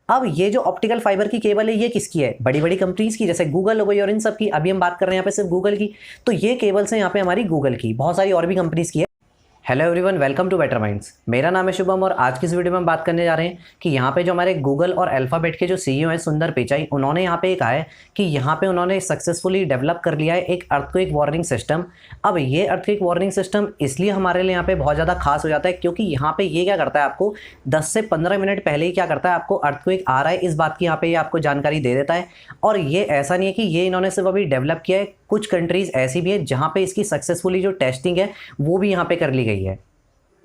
अब ये जो ऑप्टिकल फाइबर की केबल है ये किसकी है? बड़ी बड़ी कंपनीज की, जैसे गूगल हो गई और इन सब की। अभी हम बात कर रहे हैं यहाँ पे सिर्फ गूगल की। तो ये केबल्स हैं यहाँ पे हमारी गूगल की, बहुत सारी और भी कंपनीज की है। Hello everyone, welcome to Better Minds. मेरा नाम है शुभम और आज की इस वीडियो में हम बात करने जा रहे हैं कि यहाँ पे जो हमारे गूगल और अल्फाबेट के जो सीईओ हैं सुंदर पिचाई, उन्होंने यहाँ पे कहा है कि यहाँ पे उन्होंने सक्सेसफुली डेवलप कर लिया है एक अर्थक्वेक वार्निंग सिस्टम। अब ये अर्थक्वेक वार्निंग सिस्टम इसलिए हमारे लिए यहाँ पे बहुत ज़्यादा खास हो जाता है क्योंकि यहाँ पे ये क्या करता है, आपको 10 से 15 मिनट पहले ही क्या करता है, आपको अर्थक्वेक आ रहा है इस बात की यहाँ पे ये आपको जानकारी दे देता है। और ये ऐसा नहीं है कि ये इन्होंने सिर्फ अभी डेवलप किया है, कुछ कंट्रीज ऐसी भी है जहाँ पे इसकी सक्सेसफुली जो टेस्टिंग है वो भी यहाँ पे कर ली गई है।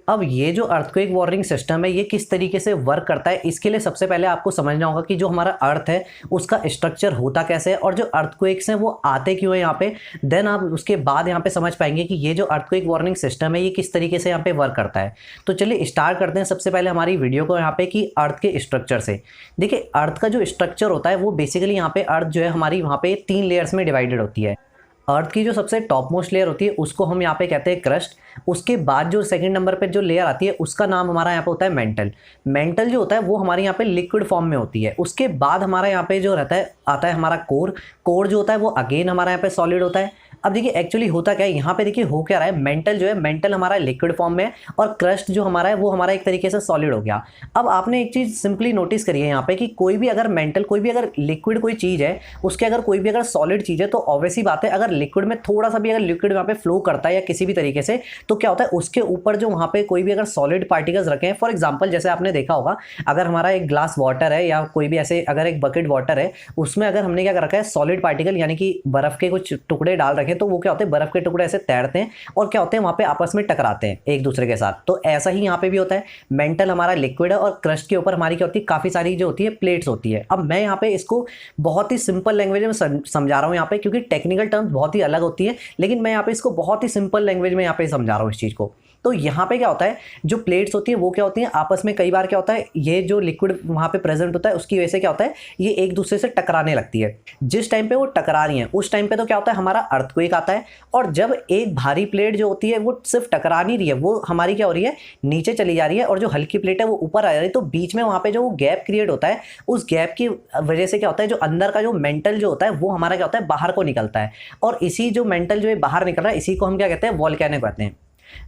अब ये जो अर्थक्वेक वार्निंग सिस्टम है ये किस तरीके से वर्क करता है, इसके लिए सबसे पहले आपको समझना होगा कि जो हमारा अर्थ है उसका स्ट्रक्चर होता कैसे है और जो अर्थक्वेक्स हैं वो आते क्यों है यहाँ पे। देन आप उसके बाद यहाँ पे समझ पाएंगे कि ये जो अर्थक्वेक वार्निंग सिस्टम है ये किस तरीके से यहाँ पे वर्क करता है। तो चलिए स्टार्ट करते हैं सबसे पहले हमारी वीडियो को यहाँ पे कि अर्थ के स्ट्रक्चर से। देखिए, अर्थ का जो स्ट्रक्चर होता है वो बेसिकली यहाँ पे अर्थ जो है हमारी वहाँ पे 3 लेयर्स में डिवाइडेड होती है। अर्थ की जो सबसे टॉप मोस्ट लेयर होती है उसको हम यहाँ पे कहते हैं क्रस्ट। उसके बाद जो सेकंड नंबर पे जो लेयर आती है उसका नाम हमारा यहाँ पे होता है मेंटल। मेंटल जो होता है वो हमारे यहाँ पे लिक्विड फॉर्म में होती है। उसके बाद हमारा यहाँ पे जो रहता है आता है हमारा कोर। कोर जो होता है वो अगेन हमारा यहाँ पे सॉलिड होता है। अब देखिए एक्चुअली होता क्या है यहाँ पे, देखिए हो क्या रहा है, मेंटल जो है मेंटल हमारा लिक्विड फॉर्म में है और क्रस्ट जो हमारा है वो हमारा एक तरीके से सॉलिड हो गया। अब आपने एक चीज सिंपली नोटिस करी है यहाँ पे कि कोई भी अगर मेंटल, कोई भी अगर लिक्विड कोई चीज है, उसके अगर कोई भी अगर सॉलिड चीज है तो ऑब्वियसली बात है अगर लिक्विड में थोड़ा सा भी अगर लिक्विड वहाँ पे फ्लो करता है या किसी भी तरीके से, तो क्या होता है उसके ऊपर जो वहाँ पे कोई भी अगर सॉलिड पार्टिकल्स रखे हैं, फॉर एग्जाम्पल जैसे आपने देखा होगा अगर हमारा एक ग्लास वाटर है या कोई भी ऐसे अगर एक बकेट वाटर है उसमें अगर हमने क्या कर रखा है सॉलिड पार्टिकल यानी कि बर्फ के कुछ टुकड़े डाल रखे हैं, तो वो क्या होते हैं बर्फ के टुकड़े ऐसे तैरते हैं और क्या होते हैं वहां पे आपस में टकराते हैं एक दूसरे के साथ। तो ऐसा ही यहाँ पे भी होता है, मेंटल हमारा लिक्विड है और क्रस्ट के ऊपर हमारी क्या होती है काफी सारी जो होती है प्लेट्स होती है। अब मैं यहाँ पे इसको बहुत ही सिंपल लैंग्वेज में समझा रहा हूँ यहाँ पे, क्योंकि टेक्निकल टर्म्स बहुत ही अलग होती है, लेकिन मैं यहाँ पे इसको बहुत ही सिंपल लैंग्वेज में यहाँ पे समझा रहा हूँ इस चीज को। तो यहाँ पे क्या होता है, जो प्लेट्स होती है वो क्या होती हैं आपस में, कई बार क्या होता है ये जो लिक्विड वहाँ पे प्रेजेंट होता है उसकी वजह से क्या होता है ये एक दूसरे से टकराने लगती है। जिस टाइम पे वो टकरा रही है उस टाइम पे तो क्या होता है हमारा अर्थक्वेक आता है। और जब एक भारी प्लेट जो होती है वो सिर्फ टकरा नहीं रही है, वो हमारी क्या हो रही है नीचे चली जा रही है, और जो हल्की प्लेट है वो ऊपर आ जा रही है, तो बीच में वहाँ पे जो गैप क्रिएट होता है उस गैप की वजह से क्या होता है जो अंदर का जो मेंटल जो होता है वो हमारा क्या होता है बाहर को निकलता है। और इसी जो मेंटल जो है बाहर निकल रहा है इसी को हम क्या कहते हैं वोल्केनो कहते हैं।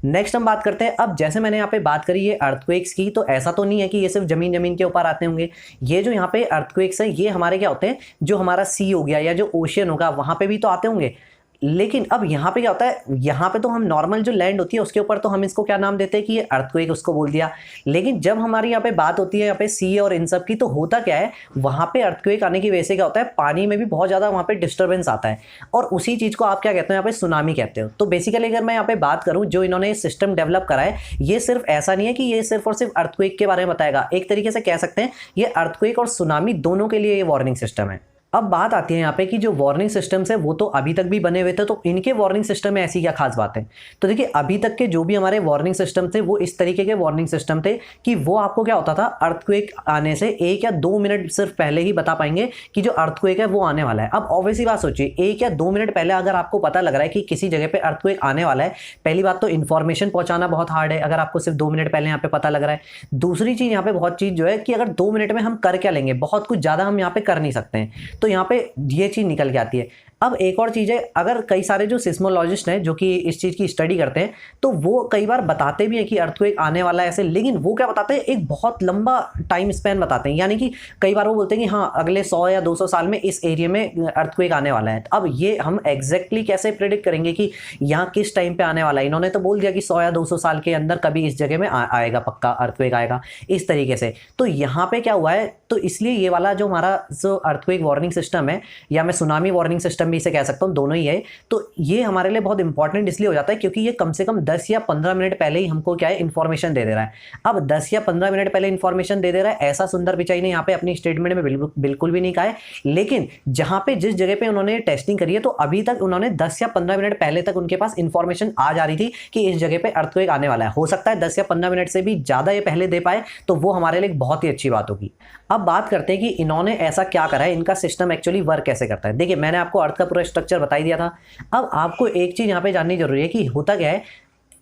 नेक्स्ट हम बात करते हैं, अब जैसे मैंने यहाँ पे बात करी ये अर्थक्वेक्स की, तो ऐसा तो नहीं है कि ये सिर्फ जमीन के ऊपर आते होंगे। ये जो यहाँ पे अर्थक्वेक्स है ये हमारे क्या होते हैं, जो हमारा सी हो गया या जो ओशियन होगा वहां पे भी तो आते होंगे। लेकिन अब यहाँ पे क्या होता है, यहाँ पे तो हम नॉर्मल जो लैंड होती है उसके ऊपर तो हम इसको क्या नाम देते हैं कि ये अर्थक्वेक उसको बोल दिया। लेकिन जब हमारी यहाँ पे बात होती है यहाँ पे सी और इन सब की, तो होता क्या है वहाँ पे अर्थक्वेक आने की वजह से क्या होता है पानी में भी बहुत ज़्यादा वहाँ पे डिस्टर्बेंस आता है, और उसी चीज़ को आप क्या कहते हो यहाँ पे सुनामी कहते हो। तो बेसिकली अगर मैं यहाँ पे बात करूँ जो इन्होंने सिस्टम डेवलप करा है, ये सिर्फ ऐसा नहीं है कि ये सिर्फ और सिर्फ अर्थक्वेक के बारे में बताएगा, एक तरीके से कह सकते हैं ये अर्थक्वेक और सुनामी दोनों के लिए ये वार्निंग सिस्टम है। अब बात आती है यहाँ पे कि जो वार्निंग सिस्टम्स है वो तो अभी तक भी बने हुए थे, तो इनके वार्निंग सिस्टम में ऐसी क्या खास बात है। तो देखिए अभी तक के जो भी हमारे वार्निंग सिस्टम थे वो इस तरीके के वार्निंग सिस्टम थे कि वो आपको क्या होता था अर्थक्वेक आने से 1 या 2 मिनट सिर्फ पहले ही बता पाएंगे कि जो अर्थक्वेक है वो आने वाला है। अब ऑब्वियसली बात सोचिए 1 या 2 मिनट पहले अगर आपको पता लग रहा है कि किसी जगह पे अर्थक्वेक आने वाला है, पहली बात तो इन्फॉर्मेशन पहुंचाना बहुत हार्ड है अगर आपको सिर्फ 2 मिनट पहले यहाँ पे पता लग रहा है। दूसरी चीज यहाँ पे बहुत चीज जो है कि अगर 2 मिनट में हम कर क्या लेंगे, बहुत कुछ ज्यादा हम यहाँ पे कर नहीं सकते हैं, तो यहाँ पे ये चीज निकल के आती है। अब एक और चीज है, अगर कई सारे जो सिस्मोलॉजिस्ट हैं जो कि इस चीज की स्टडी करते हैं तो वो कई बार बताते भी हैं कि अर्थक्वेक आने वाला है ऐसे, लेकिन वो क्या बताते हैं एक बहुत लंबा टाइम स्पैन बताते हैं, यानी कि कई बार वो बोलते हैं कि हाँ अगले 100 या 200 साल में इस एरिया में अर्थक्वेक आने वाला है। अब ये हम एग्जैक्टली कैसे प्रेडिक्ट करेंगे कि यहाँ किस टाइम पे आने वाला है। इन्होंने तो बोल दिया कि 100 या 200 साल के अंदर कभी इस जगह में आएगा, पक्का अर्थक्वेक आएगा इस तरीके से। तो यहाँ पे क्या हुआ है, तो इसलिए ये वाला जो हमारा जो अर्थक्वेक वार्निंग सिस्टम है या मैं सुनामी वार्निंग सिस्टम भी इसे कह सकता हूँ, दोनों ही है, तो ये हमारे लिए बहुत इंपॉर्टेंट इसलिए हो जाता है क्योंकि ये कम से कम 10 या 15 मिनट पहले ही हमको क्या है इन्फॉर्मेशन दे दे रहा है। अब 10 या 15 मिनट पहले इन्फॉर्मेशन दे दे रहा है ऐसा सुंदर पिचाई ने यहाँ पे अपनी स्टेटमेंट में बिल्कुल भी नहीं कहा है, लेकिन जहां पे जिस जगह पे उन्होंने टेस्टिंग करी है तो अभी तक उन्होंने 10 या 15 मिनट पहले तक उनके पास इन्फॉर्मेशन आ जा रही थी कि इस जगह पे अर्थक्वेक आने वाला है। हो सकता है 10 या 15 मिनट से भी ज्यादा ये पहले दे पाए, तो वो हमारे लिए बहुत ही अच्छी बात होगी। अब बात करते हैं कि इन्होंने ऐसा क्या करा है, इनका सिस्टम एक्चुअली वर्क कैसे करता है। देखिए मैंने आपको अर्थ का पूरा स्ट्रक्चर बता ही दिया था। अब आपको एक चीज यहाँ पे जाननी जरूरी है कि होता क्या है,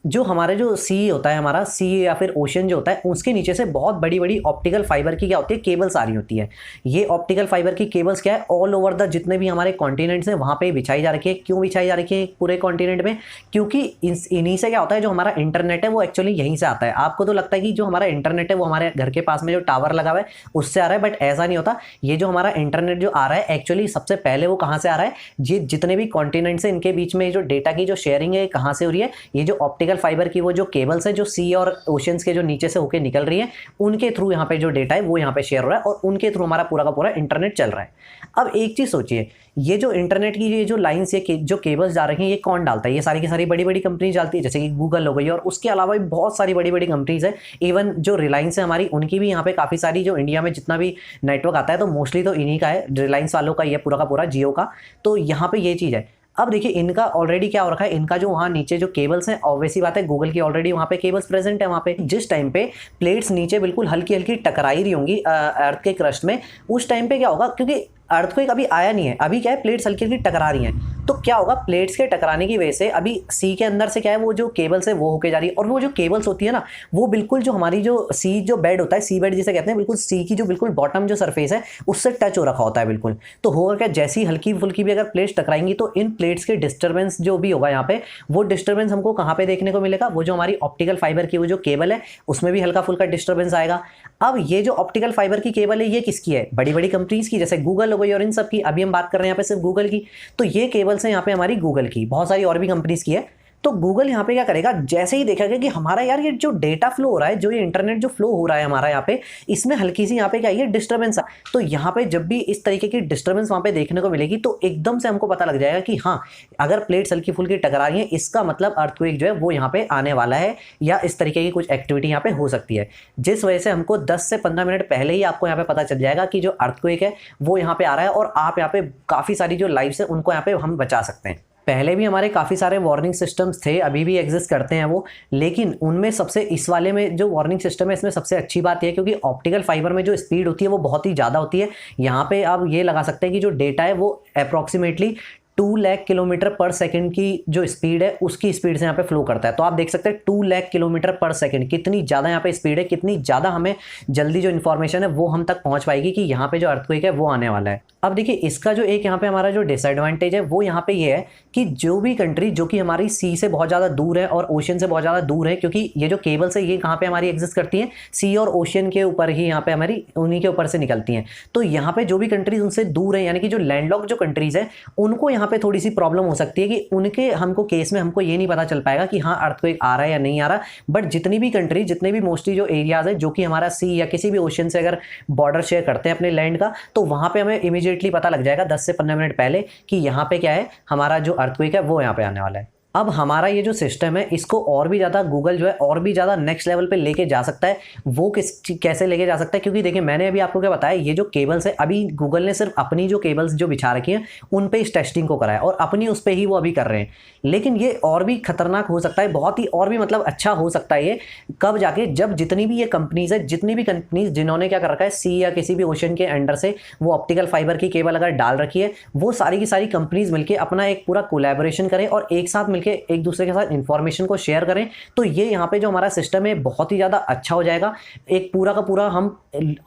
जो हमारे जो सी होता है, हमारा सी या फिर ओशन जो होता है, उसके नीचे से बहुत बड़ी बड़ी ऑप्टिकल फाइबर की क्या होती है, केबल्स आ रही होती है। ये ऑप्टिकल फाइबर की केबल्स क्या है, ऑल ओवर द जितने भी हमारे कॉन्टिनेंट्स हैं वहाँ पे बिछाई जा रखी है। क्यों बिछाई जा रखी है पूरे कॉन्टिनेंट में? क्योंकि इन्हीं से क्या होता है, जो हमारा इंटरनेट है वो एक्चुअली यहीं से आता है। आपको तो लगता है कि जो हमारा इंटरनेट है वो हमारे घर के पास में जो टावर लगा हुआ है उससे आ रहा है, बट ऐसा नहीं होता। ये जो हमारा इंटरनेट जो आ रहा है एक्चुअली सबसे पहले वो कहाँ से आ रहा है, ये जितने भी कॉन्टिनेंट्स हैं इनके बीच में जो डेटा की जो शेयरिंग है कहाँ से हो रही है, ये जो ऑप्टिकल फाइबर की वो जो केबल्स है जो सी और ओशंस के जो नीचे से होके निकल रही है, उनके थ्रू यहाँ पे जो डेटा है वो यहाँ पे शेयर हो रहा है और उनके थ्रू हमारा पूरा का पूरा इंटरनेट चल रहा है। अब एक चीज सोचिए, ये जो इंटरनेट की ये जो लाइंस ये जो केबल्स जा रही हैं ये कौन डालता है? ये सारी की सारी बड़ी बड़ी कंपनी डालती है, जैसे कि गूगल हो गई, और उसके अलावा भी बहुत सारी बड़ी बड़ी कंपनीज है। इवन जो रिलायंस है हमारी, उनकी भी यहाँ पे काफी सारी, जो इंडिया में जितना भी नेटवर्क आता है तो मोस्टली तो इन्हीं का है, रिलायंस वालों का, ये पूरा का पूरा जियो का। तो यहाँ पे ये चीज है। अब देखिए इनका ऑलरेडी क्या हो रखा है, इनका जो वहाँ नीचे जो केबल्स हैं, ऑब्वियसली बात है गूगल की ऑलरेडी वहाँ पे केबल्स प्रेजेंट है। वहाँ पे जिस टाइम पे प्लेट्स नीचे बिल्कुल हल्की हल्की टकराई रही होंगी अर्थ के क्रस्ट में, उस टाइम पे क्या होगा, क्योंकि अर्थक्वेक अभी आया नहीं है, अभी क्या है प्लेट्स हल्की हल्की टकरा रही हैं, तो क्या होगा, प्लेट्स के टकराने की वजह से अभी सी के अंदर से क्या है, वो जो केबल्स है वो होके जा रही है, और वो जो केबल्स होती है ना, वो बिल्कुल जो हमारी जो सी जो बेड होता है, सी बेड जिसे कहते हैं, बिल्कुल सी की जो बिल्कुल बॉटम जो सरफेस है उससे टच हो रखा होता है बिल्कुल। तो होगा क्या, जैसी हल्की फुल्की भी अगर प्लेट्स टकराएंगी तो इन प्लेट्स के डिस्टर्बेंस जो भी होगा यहाँ पे, वो डिस्टर्बेंस हमको कहाँ पे देखने को मिलेगा, वो जो हमारी ऑप्टिकल फाइबर की वो जो केबल है उसमें भी हल्का फुल्का डिस्टर्बेंस आएगा। अब ये जो ऑप्टिकल फाइबर की केबल है ये किसकी है, बड़ी बड़ी कंपनीज की, जैसे गूगल हो गई और इन सब की। अभी हम बात कर रहे हैं यहाँ पे सिर्फ गूगल की, तो ये केबल्स हैं यहाँ पे हमारी गूगल की, बहुत सारी और भी कंपनीज की है। तो गूगल यहाँ पे क्या करेगा, जैसे ही देखेगा कि हमारा यार ये जो डेटा फ्लो हो रहा है, जो ये इंटरनेट जो फ्लो हो रहा है हमारा यहाँ पे, इसमें हल्की सी यहाँ पे क्या है डिस्टर्बेंस है, तो यहाँ पे जब भी इस तरीके की डिस्टर्बेंस वहाँ पे देखने को मिलेगी तो एकदम से हमको पता लग जाएगा कि हाँ, अगर प्लेट्स हल्की फुल्की टकरा रही है, इसका मतलब अर्थक्वेक जो है वो यहाँ पे आने वाला है, या इस तरीके की कुछ एक्टिविटी यहाँ पे हो सकती है, जिस वजह से हमको 10 से 15 मिनट पहले ही आपको यहाँ पे पता चल जाएगा कि जो अर्थक्वेक है वो यहाँ पे आ रहा है, और आप यहाँ पे काफी सारी जो लाइव्स है उनको यहाँ पे हम बचा सकते हैं। पहले भी हमारे काफ़ी सारे वार्निंग सिस्टम्स थे, अभी भी एग्जिस्ट करते हैं वो, लेकिन उनमें सबसे इस वाले में जो वार्निंग सिस्टम है इसमें सबसे अच्छी बात यह है क्योंकि ऑप्टिकल फाइबर में जो स्पीड होती है वो बहुत ही ज़्यादा होती है। यहाँ पे आप ये लगा सकते हैं कि जो डेटा है वो अप्रॉक्सीमेटली 2 लाख किलोमीटर पर सेकंड की जो स्पीड है उसकी स्पीड से यहाँ पे फ्लो करता है। तो आप देख सकते हैं 2 लाख किलोमीटर पर सेकंड, कितनी ज़्यादा यहाँ पे स्पीड है, कितनी ज़्यादा हमें जल्दी जो इन्फॉर्मेशन है वो हम तक पहुँच पाएगी कि यहाँ पे जो अर्थक्वेक है वो आने वाला है। अब देखिए इसका जो एक यहाँ पे हमारा जो डिसएडवांटेज है वो यहाँ पे ये है कि जो भी कंट्री जो कि हमारी सी से बहुत ज़्यादा दूर है और ओशन से बहुत ज़्यादा दूर है, क्योंकि ये जो केबल्स है ये कहाँ पे हमारी एग्जिस्ट करती हैं, सी और ओशन के ऊपर ही, यहाँ पे हमारी उन्हीं के ऊपर से निकलती हैं। तो यहाँ पे जो भी कंट्रीज उनसे दूर है, यानी कि जो लैंडलॉक जो कंट्रीज है, उनको यहाँ पे थोड़ी सी प्रॉब्लम हो सकती है कि उनके हमको केस में हमको ये नहीं पता चल पाएगा कि हाँ अर्थक्वेक आ रहा है या नहीं आ रहा। बट जितनी भी कंट्री, जितने भी मोस्टली जो एरियाज है जो कि हमारा सी या किसी भी ओशन से अगर बॉर्डर शेयर करते हैं अपने लैंड का, तो वहाँ पे हमें इमीडिएटली पता लग जाएगा 10 से 15 मिनट पहले कि यहाँ पे क्या है, हमारा जो अर्थक्वेक है वो यहाँ पे आने वाला है। अब हमारा ये जो सिस्टम है इसको और भी ज़्यादा गूगल जो है और भी ज़्यादा नेक्स्ट लेवल पे लेके जा सकता है। वो कैसे लेके जा सकता है, क्योंकि देखिए मैंने अभी आपको क्या बताया, ये जो केबल्स है अभी गूगल ने सिर्फ अपनी जो केबल्स जो बिछा रखी हैं उन पे इस टेस्टिंग को कराया और अपनी उस पर ही वो अभी कर रहे हैं। लेकिन ये और भी खतरनाक हो सकता है, बहुत ही और भी मतलब अच्छा हो सकता है ये कब जाके, जब जितनी भी ये कंपनीज है, जितनी भी कंपनीज जिन्होंने क्या कर रखा है सी या किसी भी ओशन के अंडर से वो ऑप्टिकल फाइबर की केबल अगर डाल रखी है, वो सारी की सारी कंपनीज मिलकर अपना एक पूरा कोलैबोरेशन करें और एक साथ मिलकर एक दूसरे के साथ इंफॉर्मेशन को शेयर करें, तो ये यहाँ पे जो हमारा सिस्टम है बहुत ही ज़्यादा अच्छा हो जाएगा। एक पूरा का पूरा हम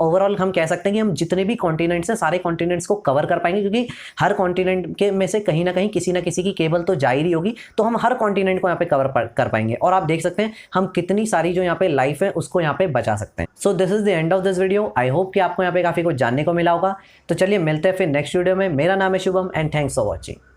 ओवरऑल हम कह सकते हैं कि हम जितने भी कॉन्टिनेंट्स हैं सारे कॉन्टिनेंट्स को कवर कर पाएंगे, क्योंकि हर कॉन्टिनेंट के में से कहीं ना कहीं किसी ना किसी की केबल तो जा ही रही होगी, तो हम हर कॉन्टिनेंट को यहाँ पे कवर कर पाएंगे। और आप देख सकते हैं हम कितनी सारी जो यहाँ पे लाइफ है उसको यहाँ पे बचा सकते हैं। So this is the end of this video. I hope कि आपको यहाँ पे काफी कुछ जानने को मिला होगा। तो चलिए मिलते हैं फिर नेक्स्ट वीडियो में। मेरा नाम है Shubham and thanks for watching.